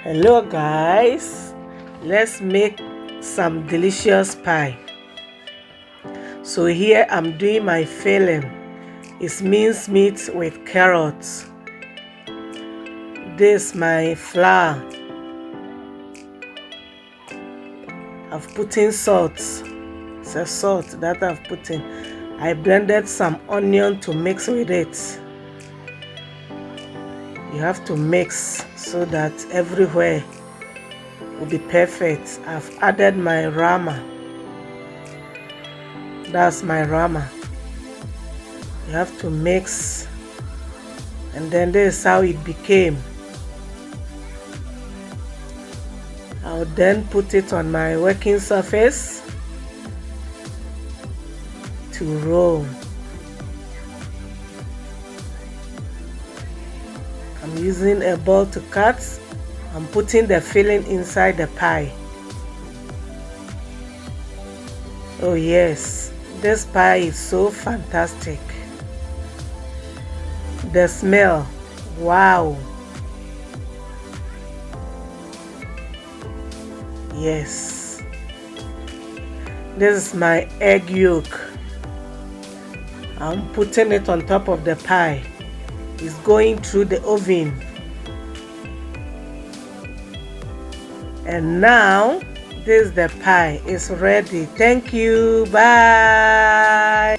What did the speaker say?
Hello guys, let's make some delicious pie. So here I'm doing my filling. It's minced meat with carrots. This my flour. I've put in salt. It's a salt that I've put in. I blended some onion to mix with it. You have to mix so that everywhere will be perfect. I've added my rama. That's my rama. You have to mix, and then this is how it became. I'll then put it on my working surface to roll. I'm using a bowl to cut. I'm putting the filling inside the pie. Oh yes, this pie is so fantastic. The smell, wow. Yes. This is my egg yolk. I'm putting it on top of the pie. It's going through the oven. And now, this is the pie. It's ready. Thank you. Bye.